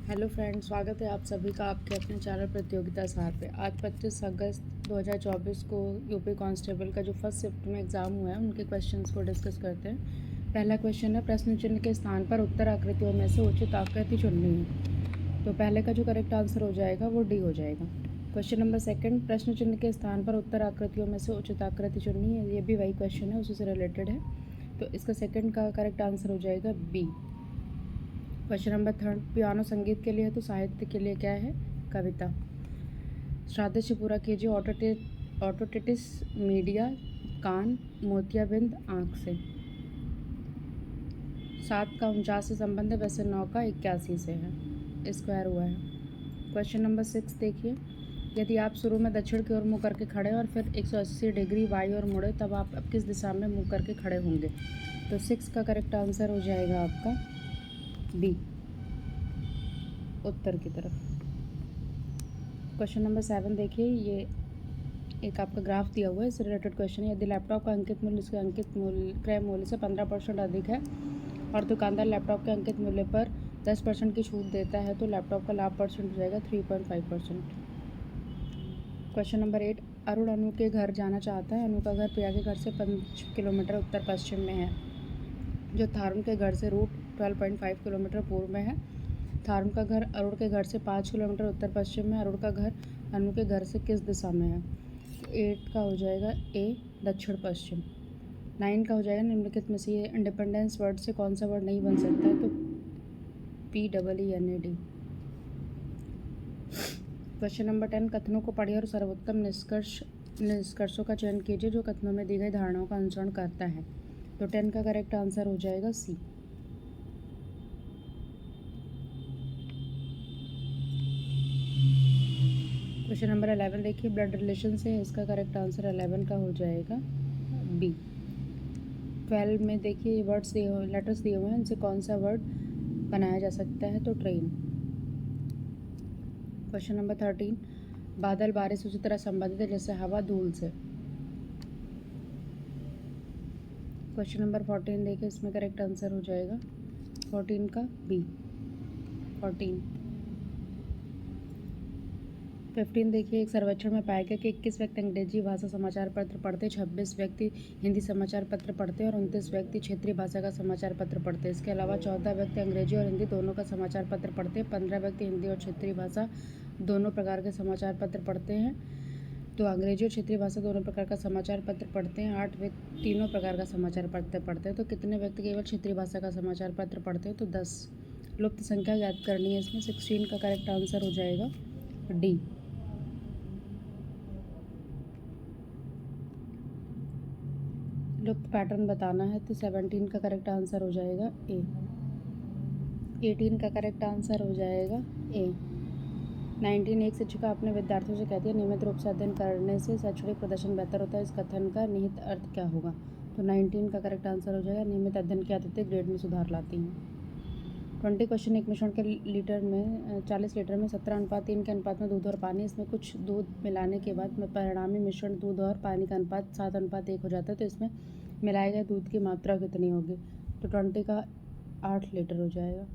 Hello friends, स्वागत है आप सभी का आपके अपने चैनल प्रतियोगिता सार पे। आज 25 अगस्त 2024 को यूपी कांस्टेबल का जो फर्स्ट शिफ्ट में एग्ज़ाम हुआ है उनके क्वेश्चंस को डिस्कस करते हैं। पहला क्वेश्चन है, प्रश्न चिन्ह के स्थान पर उत्तर आकृतियों में से उचित आकृति चुननी है। तो पहले का जो करेक्ट आंसर हो जाएगा वो डी हो जाएगा। क्वेश्चन नंबर सेकंड, प्रश्न चिन्ह के स्थान पर उत्तर आकृतियों में से उचित आकृति चुननी है। ये भी वही क्वेश्चन है, उसी से रिलेटेड है। तो इसका सेकंड का करेक्ट आंसर हो जाएगा b. Question number third, piano संगीत के लिए है तो साहित्य के लिए क्या है? कविता। श्राद्ध पूरा कीजिए, ऑटोटिटिस मीडिया, कान, मोतियाबिंद, आँख से। 7 का 49 से संबंध है, वैसे 9 का 81 से है, स्क्वायर हुआ है। क्वेश्चन नंबर 6 देखिए, यदि आप शुरू में दक्षिण की ओर मुँह करके खड़े और फिर 180 डिग्री बाई ओर मुड़े तब आप अब किस दिशा में मुँह करके खड़े होंगे? तो 6 का करेक्ट आंसर हो जाएगा आपका बी, उत्तर की तरफ। क्वेश्चन नंबर 7 देखिए, ये एक आपका ग्राफ दिया हुआ है, इससे रिलेटेड क्वेश्चन है। यदि लैपटॉप का अंकित मूल्य इसके अंकित मूल्य क्रय मूल्य से 15% अधिक है और दुकानदार लैपटॉप के अंकित मूल्य पर 10% की छूट देता है तो लैपटॉप का लाभ परसेंट हो जाएगा 3.5%। क्वेश्चन नंबर 8, अरुण अनु के घर जाना चाहता है। अनु का घर प्रिया के घर से 5 किलोमीटर उत्तर पश्चिम में है, जो थारुण के घर से रूट 12.5 किलोमीटर पूर्व में है। थारुण का घर अरुण के घर से 5 किलोमीटर उत्तर पश्चिम में। अरुण का घर अनु के घर से किस दिशा में है? 8 का हो जाएगा ए, दक्षिण पश्चिम। 9 का हो जाएगा, निम्नलिखित में से ये इंडिपेंडेंस वर्ड से कौन सा वर्ड नहीं बन सकता है? तो PEENAD। क्वेश्चन नंबर 10, कथनों को पढ़िए और सर्वोत्तम निष्कर्षों का चयन कीजिए जो कथनों में दी गई धारणाओं का अनुसरण करता है। तो 10 का करेक्ट आंसर हो जाएगा सी। क्वेश्चन नंबर 11 देखिए, ब्लड रिलेशन से, इसका करेक्ट आंसर 11 का हो जाएगा बी। 12 में देखिए वर्ड्स दिए हुए, लेटर्स दिए हुए हैं, इनसे कौन सा वर्ड बनाया जा सकता है? तो ट्रेन। क्वेश्चन नंबर 13, बादल बारिश उसी तरह संबंधित है जैसे हवा धूल से। क्वेश्चन नंबर 14 देखिए, इसमें करेक्ट आंसर हो जाएगा 14 का बी, 14। 15 देखिए, एक सर्वेक्षण में पाया गया कि 21 व्यक्ति अंग्रेजी भाषा समाचार पत्र पढ़ते, 26 व्यक्ति हिंदी समाचार पत्र पढ़ते और 29 व्यक्ति क्षेत्रीय भाषा का समाचार पत्र पढ़ते। इसके अलावा 14 व्यक्ति अंग्रेजी और हिंदी दोनों का समाचार पत्र पढ़ते, 15 व्यक्ति हिंदी और क्षेत्रीय भाषा दोनों प्रकार के समाचार पत्र पढ़ते हैं। तो अंग्रेजी और क्षेत्रीय भाषा दोनों प्रकार का समाचार पत्र पढ़ते हैं। 8 व्यक्ति तीनों प्रकार का समाचार पत्र पढ़ते हैं। तो कितने व्यक्ति केवल क्षेत्रीय भाषा का समाचार पत्र पढ़ते हैं? तो 10। लुप्त संख्या याद करनी है इसमें, 16 का करेक्ट आंसर हो जाएगा डी। लुप्त पैटर्न बताना है तो 17 का करेक्ट आंसर हो जाएगा ए। 18 का करेक्ट आंसर हो जाएगा ए। 19, एक शिक्षिका अपने विद्यार्थियों से कहती है नियमित रूप से अध्ययन करने से शैक्षणिक प्रदर्शन बेहतर होता है। इस कथन का निहित अर्थ क्या होगा? तो 19 का करेक्ट आंसर हो जाएगा नियमित अध्ययन की आदतें ग्रेड में सुधार लाती हैं। 20 क्वेश्चन, एक मिश्रण के लीटर में 40 लीटर में 17:3 के अनुपात में दूध और पानी, इसमें कुछ दूध मिलाने के बाद परिणामी मिश्रण दूध और पानी का अनुपात 7:1 हो जाता है। तो इसमें मिलाए गए दूध की मात्रा कितनी होगी? तो 20 का 8 लीटर हो जाएगा।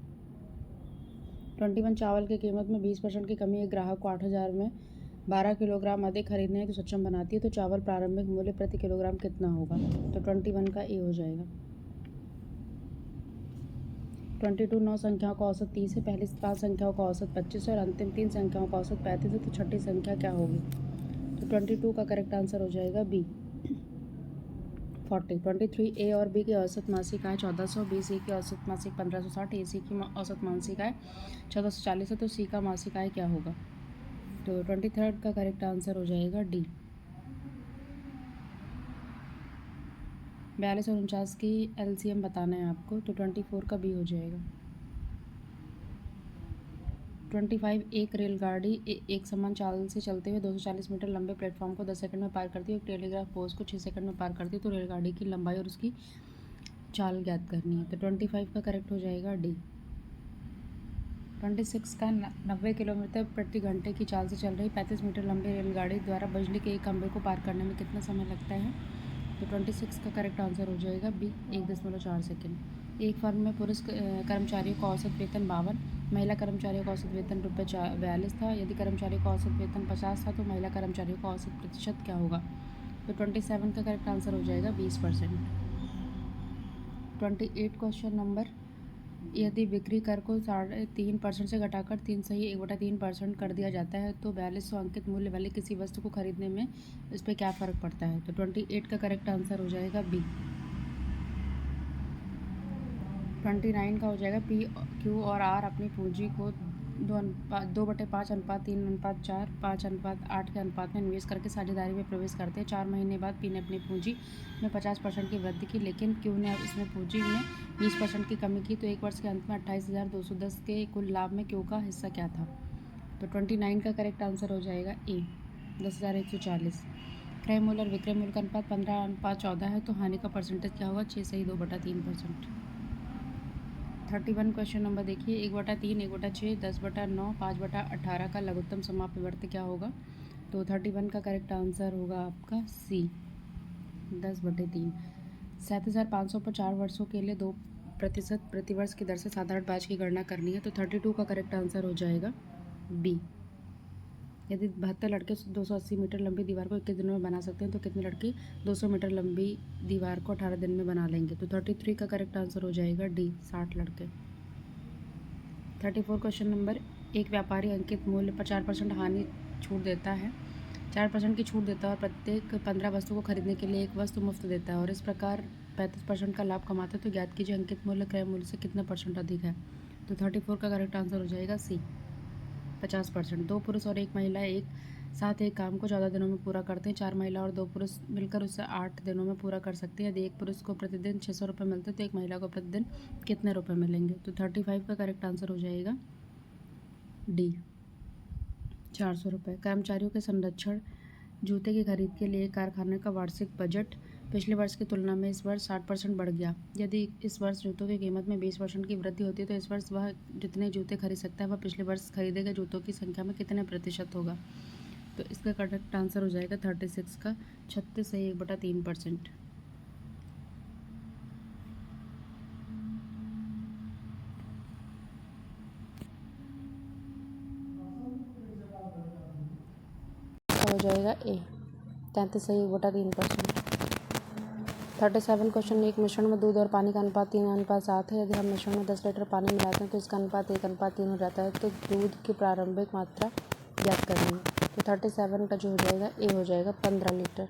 21, चावल की कीमत में 20% की कमी एक ग्राहक को 8,000 में 12 किलोग्राम अधिक खरीदने तो सक्षम बनाती है। तो चावल प्रारंभिक मूल्य प्रति किलोग्राम कितना होगा? तो 21 का ए हो जाएगा। 22, 9 संख्याओं का औसत 30 है, पहली 5 संख्याओं का औसत 25 है और अंतिम 3 संख्याओं का औसत 35 है। तो छठी संख्या क्या होगी? तो 22 का करेक्ट आंसर हो जाएगा बी, 40। 23, ए और बी की औसत मासिक आय 1400, बी सी की औसत मासिक 1560, ए सी की औसत मासिक आय 1440 है। तो सी का मासिक आय क्या होगा? तो 23 का करेक्ट आंसर हो जाएगा डी। 42 और 49 की LCM बताना है आपको, तो 24 का बी हो जाएगा। 25, एक रेलगाड़ी एक समान चाल से चलते हुए 240 मीटर लंबे प्लेटफॉर्म को 10 सेकंड में पार करती है। एक टेलीग्राफ पोस्ट को 6 सेकंड में पार करती है। तो रेलगाड़ी की लंबाई और उसकी चाल ज्ञात करनी है। तो 25 का करेक्ट हो जाएगा डी। 26 का 90 किलोमीटर प्रति घंटे की चाल से चल रही 35 मीटर लंबी रेलगाड़ी द्वारा बिजली के एक खंभे को पार करने में कितना समय लगता है? तो 26 का करेक्ट आंसर हो जाएगा बी, 1.4 सेकेंड। एक फर्म में पुरुष कर्मचारियों का औसत वेतन 52, महिला कर्मचारियों का औसत वेतन ₹42 था। यदि कर्मचारियों का औसत वेतन 50 था तो महिला कर्मचारियों का औसत प्रतिशत क्या होगा? तो 27 का करेक्ट आंसर हो जाएगा 20%। 28 क्वेश्चन नंबर, यदि बिक्री कर को 3.5% से घटाकर 3.1/3% कर दिया जाता है तो 4200 अंकित मूल्य वाली किसी वस्तु को खरीदने में इस पर क्या फ़र्क पड़ता है? तो 28 का करेक्ट आंसर हो जाएगा बी। 29 का हो जाएगा पी क्यू और आर अपनी पूंजी को 2/5:3:4 5:8 के अनुपात में निवेश करके साझेदारी में प्रवेश करते हैं। 4 महीने बाद पी ने अपनी पूंजी में 50% की वृद्धि की, लेकिन क्यू ने इसमें पूंजी में 20% की कमी की। तो एक वर्ष के अंत में 28,210 के कुल लाभ में क्यू का हिस्सा क्या था? तो 29 का करेक्ट आंसर हो जाएगा ए 10,140। क्रय मूल्य और विक्रय मूल्य का अनुपात 15:14 है तो हानि का परसेंटेज क्या होगा? 6.2/3%। 31 क्वेश्चन नंबर देखिए, 1/3, 1/6, 10/9, 5/18 का लघुत्तम समापवर्त क्या होगा? तो 31 का करेक्ट आंसर होगा आपका सी 10/3। 37,500 पर 4 वर्षों के लिए 2% प्रतिवर्ष की दर से साधारण ब्याज की गणना करनी है तो 32 का करेक्ट आंसर हो जाएगा बी। यदि 72 लड़के 280 मीटर लंबी दीवार को 21 दिनों में बना सकते हैं तो कितने लड़के 200 मीटर लंबी दीवार को 18 दिन में बना लेंगे? तो 33 का करेक्ट आंसर हो जाएगा डी 60 लड़के। 34 क्वेश्चन नंबर, एक व्यापारी अंकित मूल्य पर 4% हानि छूट देता है 4% की छूट देता है और प्रत्येक 15 वस्तु को खरीदने के लिए एक वस्तु मुफ्त देता है और इस प्रकार 35% का लाभ कमाता है तो ज्ञात कीजिए अंकित मूल्य क्रय मूल्य से कितने % अधिक है? तो 34 का करेक्ट आंसर हो जाएगा सी 50%। 2 पुरुष और 1 महिला एक साथ एक काम को 14 दिनों में पूरा करते हैं। 4 महिला और 2 पुरुष मिलकर उसे 8 दिनों में पूरा कर सकते हैं। यदि एक पुरुष को प्रतिदिन 600 रुपये मिलते हैं तो एक महिला को प्रतिदिन कितने रुपये मिलेंगे? तो 35 का करेक्ट आंसर हो जाएगा डी 400 रुपये। कर्मचारियों के संरक्षण जूते की खरीद के लिए कारखाने का वार्षिक बजट पिछले वर्ष की तुलना में इस वर्ष 60% बढ़ गया। यदि इस वर्ष जूतों की कीमत में 20% की वृद्धि होती है तो इस वर्ष वह जितने जूते खरीद सकता है वह पिछले वर्ष खरीदे गए जूतों की संख्या में कितने प्रतिशत होगा? तो इसका करेक्ट आंसर हो जाएगा 36 का 36 से 1/3%। हो जाएगा ए 33 से 1/3%। 37 क्वेश्चन, एक मिश्रण में दूध और पानी का अनुपात 3:7 है। यदि हम मिश्रण में 10 लीटर पानी मिलाते हैं तो इसका अनुपात 1:3 हो जाता है तो दूध की प्रारंभिक मात्रा ज्ञात करनी है। तो 37 का जो हो जाएगा ए हो जाएगा 15 लीटर।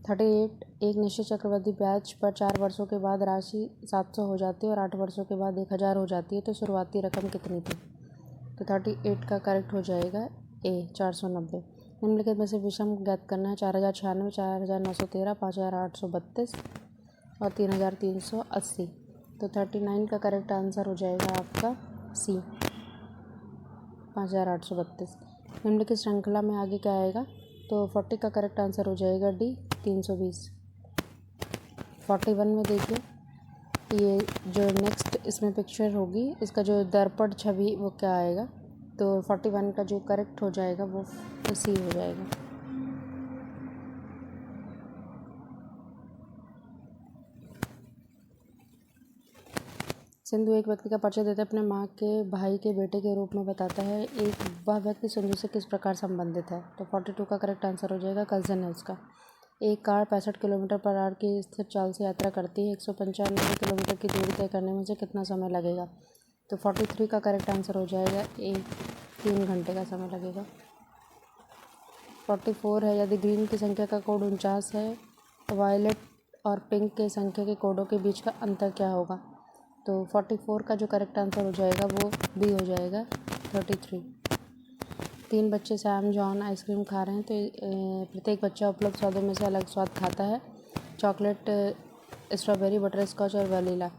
38, एक निश्चित चक्रवृद्धि ब्याज पर 4 वर्षों के बाद राशि 700 हो जाती है और 8 वर्षों के बाद 1000 हो जाती है तो शुरुआती रकम कितनी थी? तो 38 का करेक्ट हो जाएगा ए 490। निम्नलिखित में से विषम ज्ञात करना है 4096, 4913, 5832 और 3380। तो 39 का करेक्ट आंसर हो जाएगा आपका सी 5832। निम्नलिखित श्रृंखला में आगे क्या आएगा? तो 40 का करेक्ट आंसर हो जाएगा डी 320। 41 में देखिए, ये जो नेक्स्ट इसमें पिक्चर होगी इसका जो दर्पण छवि वो क्या आएगा? तो 41 का जो करेक्ट हो जाएगा वो सी हो जाएगा। सिंधु एक व्यक्ति का परिचय देते अपने माँ के भाई के बेटे के रूप में बताता है। वह व्यक्ति सिंधु से किस प्रकार संबंधित है? तो 42 का करेक्ट आंसर हो जाएगा कज़न है उसका। एक कार 65 किलोमीटर पर आवर की स्थिर चाल से यात्रा करती है। 195 किलोमीटर की दूरी तय करने में उसे कितना समय लगेगा? तो 43 का करेक्ट आंसर हो जाएगा ए 3 घंटे का समय लगेगा। 44 है, यदि ग्रीन की संख्या का कोड 49 है तो वायलेट और पिंक के संख्या के कोडों के बीच का अंतर क्या होगा? तो 44 का जो करेक्ट आंसर हो जाएगा वो बी हो जाएगा 33। 3 बच्चे सैम जॉन आइसक्रीम खा रहे हैं तो प्रत्येक बच्चा उपलब्ध स्वादों में से अलग स्वाद खाता है। चॉकलेट, स्ट्रॉबेरी, बटर स्कॉच और वनीला।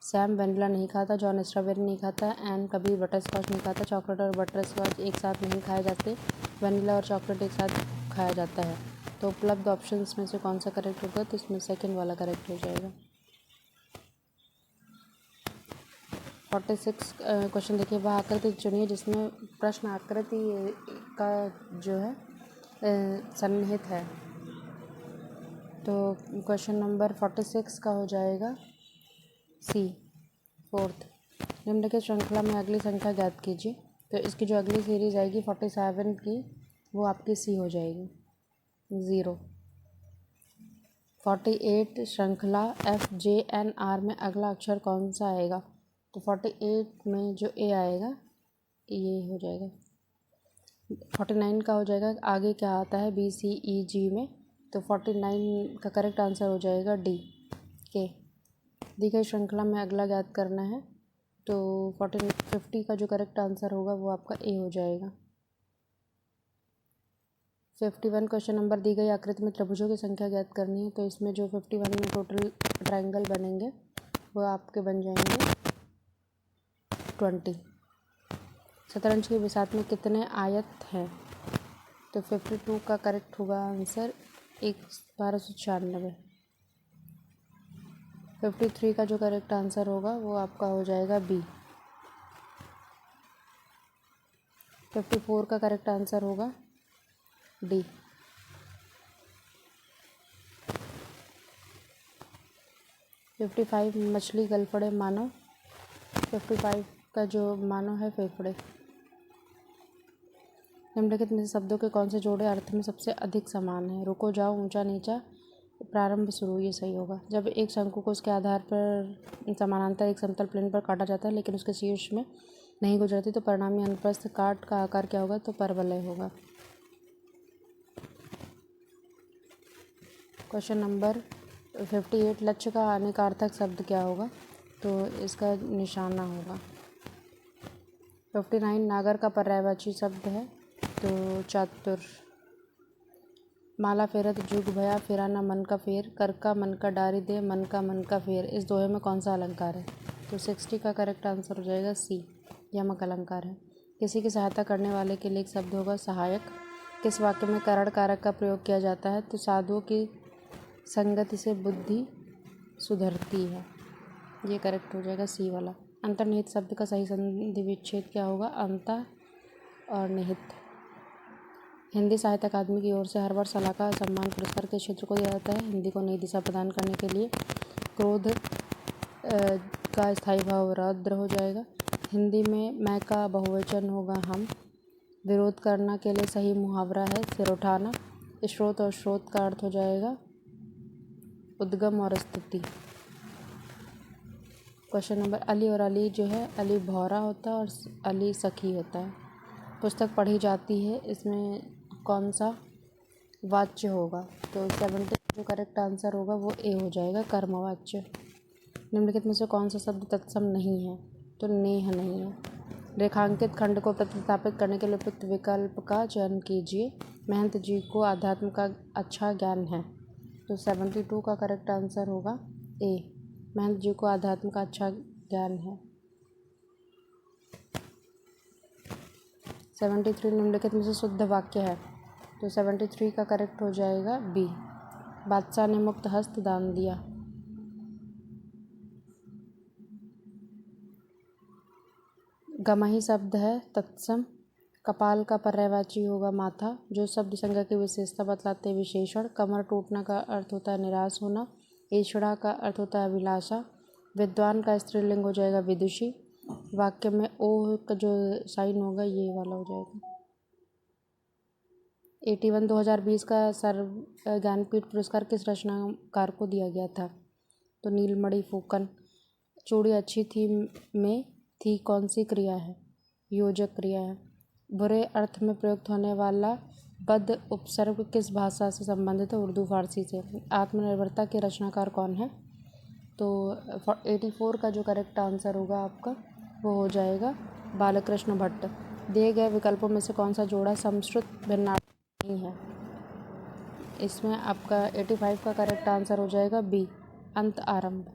सैम वनीला नहीं खाता, जॉन स्ट्रॉबेरी नहीं खाता, एन कभी बटर स्कॉच नहीं खाता। चॉकलेट और बटर स्कॉच एक साथ नहीं खाए जाते, वनीला और चॉकलेट एक साथ खाया जाता है। तो उपलब्ध ऑप्शंस में से कौन सा करेक्ट होगा? तो इसमें सेकंड वाला करेक्ट हो जाएगा। 46 क्वेश्चन देखिए, वह आकृति चुनिए जिसमें प्रश्न आकृति का जो है सन्निहित है। तो क्वेश्चन नंबर 46 का हो जाएगा सी 4th। निम्नलिखित श्रृंखला में अगली संख्या ज्ञात कीजिए। तो इसकी जो अगली सीरीज आएगी 47 की, वो आपकी सी हो जाएगी 0। 48 श्रृंखला FJNR में अगला अक्षर कौन सा आएगा? तो 48 में जो ए आएगा ये हो जाएगा। 49 का हो जाएगा, आगे क्या आता है BCEG में, तो 49 का करेक्ट आंसर हो जाएगा D के। दी गई श्रृंखला में अगला ज्ञात करना है, तो 50 का जो करेक्ट आंसर होगा वो आपका ए हो जाएगा। 51 क्वेश्चन नंबर, दी गई आकृति में त्रिभुजों की संख्या ज्ञात करनी है। तो इसमें जो 51 में टोटल ट्रायंगल बनेंगे वो आपके बन जाएंगे 20। शतरंज की बिसात में कितने आयत हैं? तो 52 का करेक्ट होगा आंसर 1296। 53 का जो करेक्ट आंसर होगा वो आपका हो जाएगा बी। 54 का करेक्ट आंसर होगा डी। 55 मछली गलफड़े मानव। 55 का जो मानव है फेफड़े। निम्नलिखित में से शब्दों के कौन से जोड़े अर्थ में सबसे अधिक समान है? रुको जाओ, ऊंचा नीचा, प्रारंभ शुरू, ये सही होगा। जब एक शंकु को उसके आधार पर समानांतर एक समतल प्लेन पर काटा जाता है लेकिन उसके शीर्ष में नहीं गुजरती, तो परिणामी अनुप्रस्थ काट का आकार क्या होगा? तो परवलय होगा। क्वेश्चन नंबर 58, लक्ष्य का अनेकार्थक शब्द क्या होगा? तो इसका निशाना होगा। 59, नागर का पर्यायवाची शब्द है, तो चातुर। माला फेरत जुग भया, फेरा ना मन का फेर, कर का मन का डारी दे, मन का फेर, इस दोहे में कौन सा अलंकार है? तो 60 का करेक्ट आंसर हो जाएगा सी, यमक अलंकार है। किसी की सहायता करने वाले के लिए एक शब्द होगा सहायक। किस वाक्य में करण कारक का प्रयोग किया जाता है? तो साधुओं की संगति से बुद्धि सुधरती है, ये करेक्ट हो जाएगा सी वाला। अंतर्निहित शब्द का सही संधि विच्छेद क्या होगा? अंतर और निहित। हिंदी साहित्य अकादमी की ओर से हर वर्ष सलाहकार सम्मान पुरस्कार के क्षेत्र को दिया जाता है। हिंदी को नई दिशा प्रदान करने के लिए क्रोध का स्थायी भाव रौद्र हो जाएगा। हिंदी में मैं का बहुवचन होगा हम। विरोध करना के लिए सही मुहावरा है सिर उठाना। स्रोत और स्रोत का अर्थ हो जाएगा उद्गम और स्तुति। क्वेश्चन नंबर, अली और अली जो है, अली भौरा होता है और अली सखी होता है। पुस्तक पढ़ी जाती है, इसमें कौन सा वाच्य होगा? तो 70 जो करेक्ट आंसर होगा वो ए हो जाएगा, कर्मवाच्य। निम्नलिखित में से कौन सा शब्द तत्सम नहीं है? तो नेह नहीं है। रेखांकित खंड को प्रतिस्थापित करने के लिए उपयुक्त विकल्प का चयन कीजिए। महंत जी को आध्यात्म का अच्छा ज्ञान है, तो 72 का करेक्ट आंसर होगा ए, महंत जी को आध्यात्म का अच्छा ज्ञान है। 73 निम्नलिखित में से शुद्ध वाक्य है, तो 73 का करेक्ट हो जाएगा बी, बादशाह ने मुक्त हस्त दान दिया। गमही शब्द है तत्सम। कपाल का पर्यायवाची होगा माथा। जो शब्द संज्ञा की विशेषता बतलाते हैं विशेषण। कमर टूटना का अर्थ होता है निराश होना। ईषणा का अर्थ होता है अभिलाषा। विद्वान का स्त्रीलिंग हो जाएगा विदुषी। वाक्य में ओ का जो साइन होगा ये वाला हो जाएगा। 81 2020 का सर्व ज्ञानपीठ पुरस्कार किस रचनाकार को दिया गया था? तो नीलमणि फूकन। चूड़ी अच्छी थी में थी कौन सी क्रिया है? योजक क्रिया है। बुरे अर्थ में प्रयुक्त होने वाला बद उपसर्ग किस भाषा से संबंधित है? उर्दू फारसी से। आत्मनिर्भरता के रचनाकार कौन है? तो 84 का जो करेक्ट आंसर होगा आपका वो हो जाएगा बालकृष्ण भट्ट। दिए गए विकल्पों में से कौन सा जोड़ा समश्रुत भिन्नार्थक नहीं है? इसमें आपका 85 का करेक्ट आंसर हो जाएगा बी, अंत आरंभ।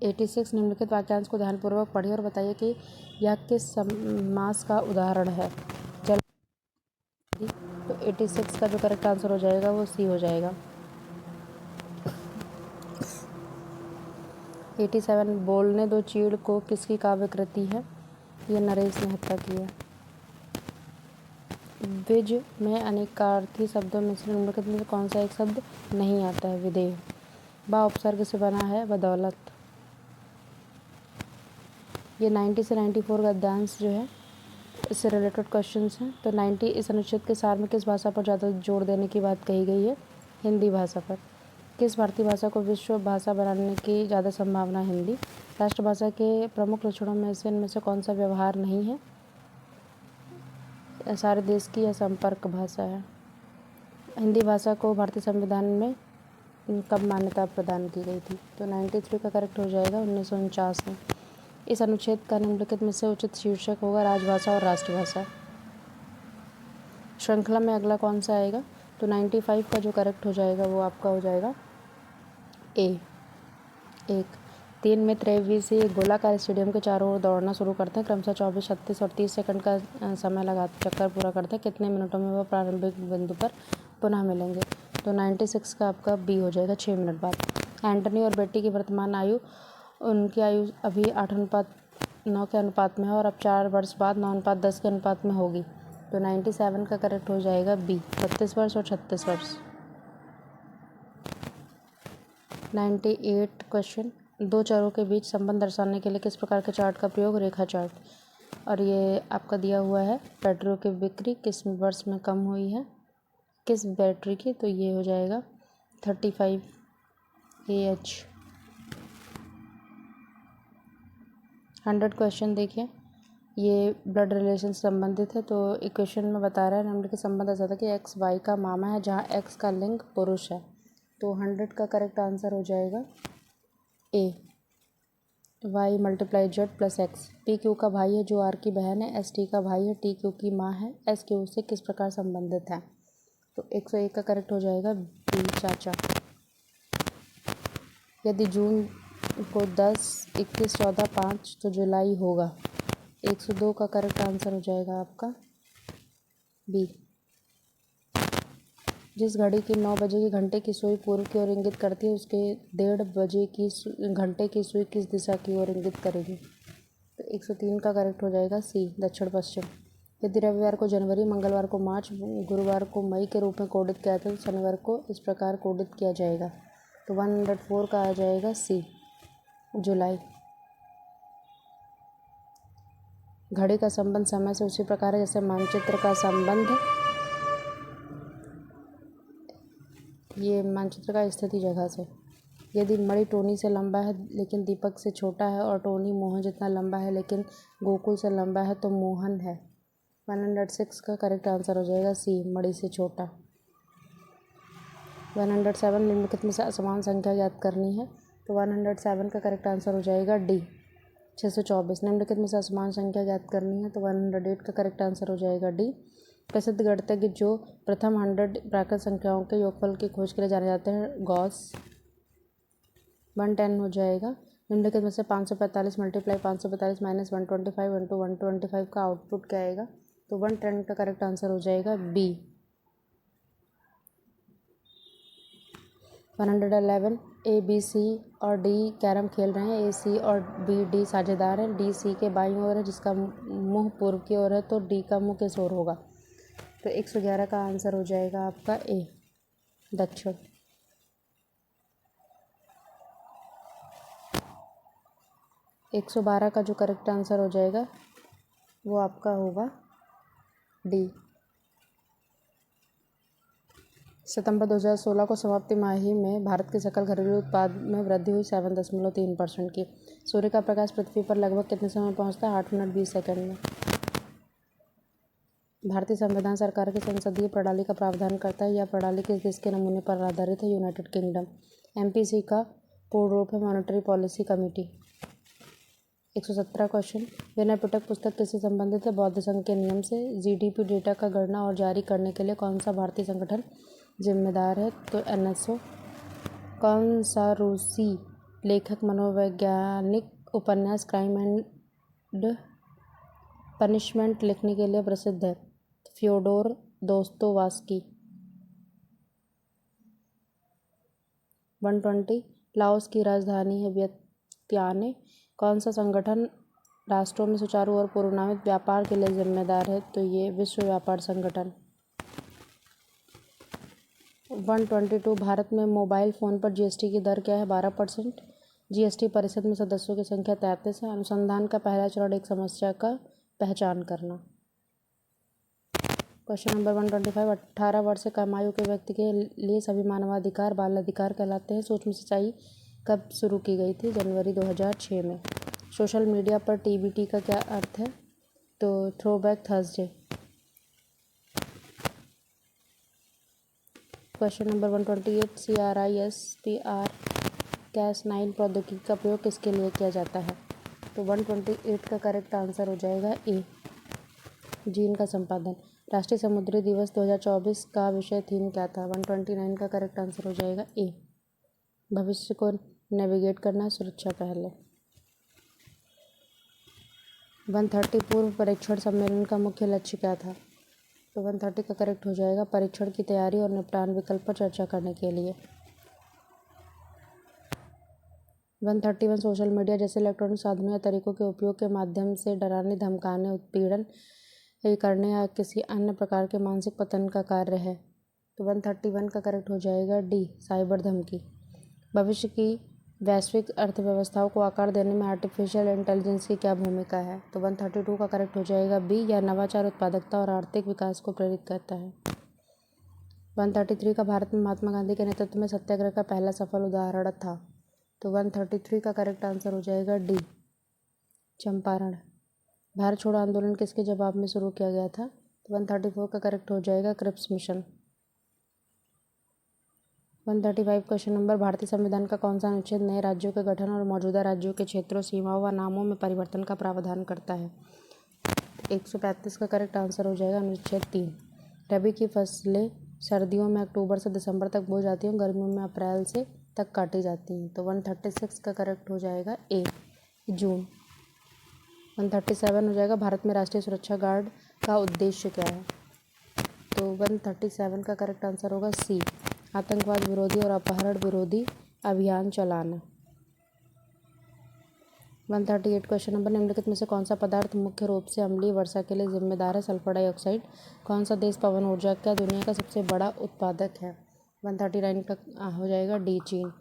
86 निम्नलिखित वाक्यांश को ध्यानपूर्वक पढ़िए और बताइए कि यह किस समास का उदाहरण है। तो 86 का जो करेक्ट आंसर हो जाएगा वो सी हो जाएगा। 87 बोलने दो चीड़ को किसकी काव्य कृति है? ये नरेश ने हत्या की है। विज में अनेकार्थी शब्दों में से निम्नलिखित में कौन सा एक शब्द नहीं आता है? विदेह। बा उपसर्ग से बना है बदौलत। ये 90 से 94 गद्यांश जो है इससे रिलेटेड क्वेश्चंस हैं। तो 90 इस अनुच्छेद के सार में किस भाषा पर ज़्यादा जोर देने की बात कही गई है? हिंदी भाषा पर। किस भारतीय भाषा को विश्व भाषा बनाने की ज़्यादा संभावना है? हिंदी। राष्ट्रभाषा के प्रमुख लक्षणों में से इनमें से कौन सा व्यवहार नहीं है? सारे देश की यह संपर्क भाषा है। हिंदी भाषा को भारतीय संविधान में कब मान्यता प्रदान की गई थी? तो 93 का करेक्ट हो जाएगा 1949 में। इस अनुच्छेद का निम्नलिखित में से उचित शीर्षक होगा राजभाषा और राष्ट्रभाषा। श्रृंखला में अगला कौन सा आएगा? तो 95 का जो करेक्ट हो जाएगा वो आपका हो जाएगा ए। 3 मित्र ABC गोलाकार स्टेडियम के चारों ओर दौड़ना शुरू करते हैं। क्रमशः 24, 36 और 30 सेकंड का समय लगा चक्कर पूरा करते हैं। कितने मिनटों में वह प्रारंभिक बिंदु पर पुनः मिलेंगे? तो 96 का आपका बी हो जाएगा 6 मिनट बाद। एंटनी और बेटी की वर्तमान आयु, उनकी आयु अभी 8:9 के अनुपात में है और अब 4 वर्ष बाद 9:10 के अनुपात में होगी। तो 97 का करेक्ट हो जाएगा बी 32 वर्ष और 36 वर्ष। 98 क्वेश्चन, दो चरों के बीच संबंध दर्शाने के लिए किस प्रकार के चार्ट का प्रयोग? रेखा चार्ट। और ये आपका दिया हुआ है बैटरियों की बिक्री किस वर्ष में कम हुई है, किस बैटरी की? तो ये हो जाएगा 35 AH। 100 क्वेश्चन देखिए, ये ब्लड रिलेशन से संबंधित है। तो इक्वेशन में बता रहा है निम्नलिखित संबंध ऐसा था कि x y का मामा है जहाँ x का लिंग पुरुष है। तो 100 का करेक्ट आंसर हो जाएगा ए y × z + x। P Q का भाई है जो आर की बहन है, एस टी का भाई है, टी क्यू की माँ है, एस क्यू से किस प्रकार संबंधित है? तो 101 का करेक्ट हो जाएगा बी चाचा। यदि जून को 10, 21, 14, 5 तो जुलाई होगा। 102 का करेक्ट आंसर हो जाएगा आपका बी। जिस घड़ी की 9 बजे की घंटे की सुई पूर्व की ओर इंगित करती है उसके 1:30 बजे की घंटे की सुई किस दिशा की ओर इंगित करेगी? तो 103 का करेक्ट हो जाएगा सी दक्षिण पश्चिम। यदि रविवार को जनवरी, मंगलवार को मार्च, गुरुवार को मई के रूप में कोडित किया था तो शनिवार को इस प्रकार कोडित किया जाएगा। तो 104 का आ जाएगा सी जुलाई। घड़ी का संबंध समय से उसी प्रकार है जैसे मानचित्र का संबंध, ये मानचित्र का स्थिति जगह से। यदि मणि टोनी से लंबा है लेकिन दीपक से छोटा है और टोनी मोहन जितना लंबा है लेकिन गोकुल से लंबा है तो मोहन है। 106 का करेक्ट आंसर हो जाएगा सी मणि से छोटा। 107 निम्नलिखित में से असमान संख्या ज्ञात करनी है। तो 107 का करेक्ट आंसर हो जाएगा डी 624। निम्नलिखित में से असमान संख्या ज्ञात करनी है। तो 108 का करेक्ट आंसर हो जाएगा डी। प्रसिद्ध गणितज्ञ जो प्रथम 100 प्राकृत संख्याओं के योगफल की खोज के लिए जाने जाते हैं? गॉस। 110 हो जाएगा। निम्नलिखित में से 545 × 545 - 125 × 125 का आउटपुट क्या आएगा? तो 110 का करेक्ट आंसर हो जाएगा बी। 111 ए बी सी और डी कैरम खेल रहे हैं। ए सी और बी डी साझेदार हैं। डी सी के बाईं ओर है जिसका मुंह पूर्व की ओर है तो डी का मुंह किस ओर होगा? तो 111 का आंसर हो जाएगा आपका ए दक्षिण। 112 का जो करेक्ट आंसर हो जाएगा वो आपका होगा डी। सितंबर 2016 को समाप्ति माही में भारत के सकल घरेलू उत्पाद में वृद्धि हुई 7.3% की। सूर्य का प्रकाश पृथ्वी पर लगभग कितने समय पहुंचता है? 8 मिनट 20 सेकंड में। भारतीय संविधान सरकार की संसदीय प्रणाली का प्रावधान करता है। यह प्रणाली किस देश के नमूने पर आधारित है? United kingdom. MPC का पूर्ण रूप है monetary policy committee. 117 question, Vinaya Pitaka पुस्तक किससे संबंधित है? बौद्ध संघ के नियम से। GDP डेटा का गणना और जारी करने के लिए कौन सा भारतीय संगठन जिम्मेदार है? तो NSO। कौन सा रूसी लेखक मनोवैज्ञानिक उपन्यास क्राइम एंड पनिशमेंट लिखने के लिए प्रसिद्ध है? Fyodor Dostoevsky. 120 लाओस की राजधानी है वियतनाम। कौन सा संगठन राष्ट्रों में सुचारू और पूर्वनियमित व्यापार के लिए जिम्मेदार है? तो ये विश्व व्यापार संगठन। 122 भारत में मोबाइल फ़ोन पर GST की दर क्या है? 12%। जीएसटी परिषद में सदस्यों की संख्या 33 है। अनुसंधान का पहला चरण एक समस्या का पहचान करना। क्वेश्चन नंबर 125, 18 वर्ष से कम आयु के व्यक्ति के लिए सभी मानवाधिकार बाल अधिकार कहलाते हैं। सूक्ष्म सिंचाई कब शुरू की गई थी? जनवरी 2006 में। सोशल मीडिया पर TBT का क्या अर्थ है? तो throwback Thursday. Question number 128, CRISPR Cas9 प्रौद्योगिकी का प्रयोग किसके लिए किया जाता है? तो 128 का करेक्ट आंसर हो जाएगा ए, जीन का संपादन। राष्ट्रीय समुद्री दिवस 2024 का विषय थीम क्या था? 129 का करेक्ट आंसर हो जाएगा ए, भविष्य को नेविगेट करना, सुरक्षा पहले। 130 पूर्व परीक्षण सम्मेलन का मुख्य लक्ष्य क्या था? तो 130 का करेक्ट हो जाएगा परीक्षण की तैयारी और निपटान विकल्प पर चर्चा करने के लिए। 131 सोशल मीडिया जैसे इलेक्ट्रॉनिक साधनों या तरीकों के उपयोग के माध्यम से डराने, धमकाने, उत्पीड़न करने या किसी अन्य प्रकार के मानसिक पतन का कार्य है। तो 131 का करेक्ट हो जाएगा डी, साइबर धमकी। भविष्य की वैश्विक अर्थव्यवस्थाओं को आकार देने में आर्टिफिशियल इंटेलिजेंस की क्या भूमिका है? तो 132 का करेक्ट हो जाएगा बी, या नवाचार, उत्पादकता और आर्थिक विकास को प्रेरित करता है। 133 का भारत में महात्मा गांधी के नेतृत्व में सत्याग्रह का पहला सफल उदाहरण था। तो 133 का करेक्ट आंसर हो जाएगा डी, चंपारण। भारत छोड़ो आंदोलन किसके जवाब में शुरू किया गया था? तो 134 का करेक्ट हो जाएगा क्रिप्स मिशन। 135 क्वेश्चन नंबर, भारतीय संविधान का कौन सा अनुच्छेद नए राज्यों के गठन और मौजूदा राज्यों के क्षेत्रों, सीमाओं व नामों में परिवर्तन का प्रावधान करता है? 135 का करेक्ट आंसर हो जाएगा अनुच्छेद 3। रबी की फसलें सर्दियों में अक्टूबर से दिसंबर तक बोई जाती हैं, गर्मियों में अप्रैल से तक काटी जाती हैं। तो 136 का करेक्ट हो जाएगा ए, जून। 137 हो जाएगा भारत में राष्ट्रीय सुरक्षा गार्ड का उद्देश्य क्या है? तो 137 का करेक्ट आंसर होगा सी, आतंकवाद विरोधी और अपहरण विरोधी अभियान चलाना। 138 क्वेश्चन नंबर, निम्नलिखित में से कौन सा पदार्थ मुख्य रूप से अम्लीय वर्षा के लिए जिम्मेदार है? Sulphur dioxide. कौन सा देश पवन ऊर्जा का दुनिया का सबसे बड़ा उत्पादक है? 139 का हो जाएगा डी, चीन।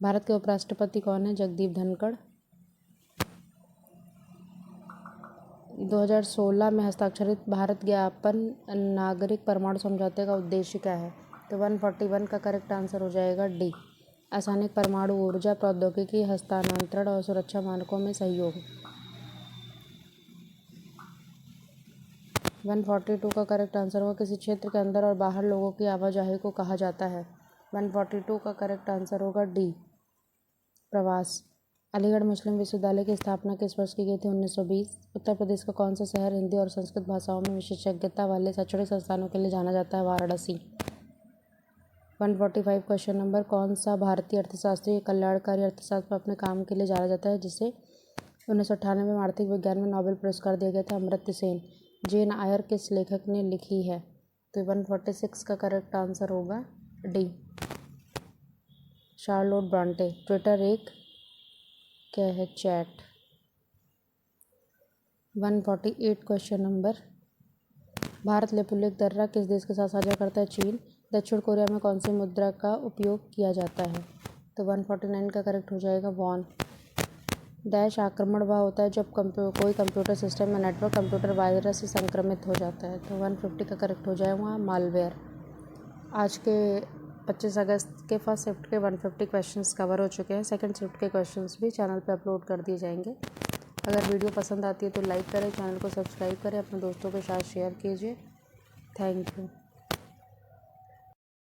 भारत के उपराष्ट्रपति कौन है? जगदीप धनखड़। 2016 में हस्ताक्षरित भारत ज्ञापन नागरिक परमाणु समझौते का उद्देश्य क्या है? तो 141 का करेक्ट आंसर हो जाएगा डी, आसानिक परमाणु ऊर्जा प्रौद्योगिकी हस्तांतरण और सुरक्षा मानकों में सहयोग। 142 का करेक्ट आंसर होगा किसी क्षेत्र के अंदर और बाहर लोगों की आवाजाही को कहा जाता है। 142 का करेक्ट आंसर होगा डी, प्रवास। अलीगढ़ मुस्लिम विश्वविद्यालय की स्थापना किस वर्ष की गई थी? 1920। उत्तर प्रदेश का कौन सा शहर हिंदी और संस्कृत भाषाओं में विशेषज्ञता वाले शैक्षणिक संस्थानों के लिए जाना जाता है? वाराणसी। 145 क्वेश्चन नंबर, कौन सा भारतीय अर्थशास्त्री कल्याणकारी अर्थशास्त्र पर अपने काम के लिए जाना जाता है, जिसे 1998 में आर्थिक विज्ञान में नोबेल पुरस्कार दिया गया था? अमर्त्य सेन। जेन आयर किस लेखक ने लिखी है? तो 146 का करेक्ट आंसर होगा डी, शार्लोट ब्रांटे। ट्विटर एक क्या है? चैट। 148 क्वेश्चन नंबर, भारत लेपुलेख दर्रा किस देश के साथ साझा करता है? चीन। दक्षिण कोरिया में कौन सी मुद्रा का उपयोग किया जाता है? तो 149 का करेक्ट हो जाएगा वॉन। डैश आक्रमण वह होता है जब कोई कंप्यूटर सिस्टम या नेटवर्क कंप्यूटर वायरस से संक्रमित हो जाता है। तो 150 का करेक्ट हो जाएगा मालवेयर। आज के 25 अगस्त के फर्स्ट शिफ्ट के 150 क्वेश्चंस कवर हो चुके हैं। सेकंड शिफ्ट के क्वेश्चंस भी चैनल पे अपलोड कर दिए जाएंगे। अगर वीडियो पसंद आती है तो लाइक करें, चैनल को सब्सक्राइब करें, अपने दोस्तों के साथ शेयर कीजिए। Thank you.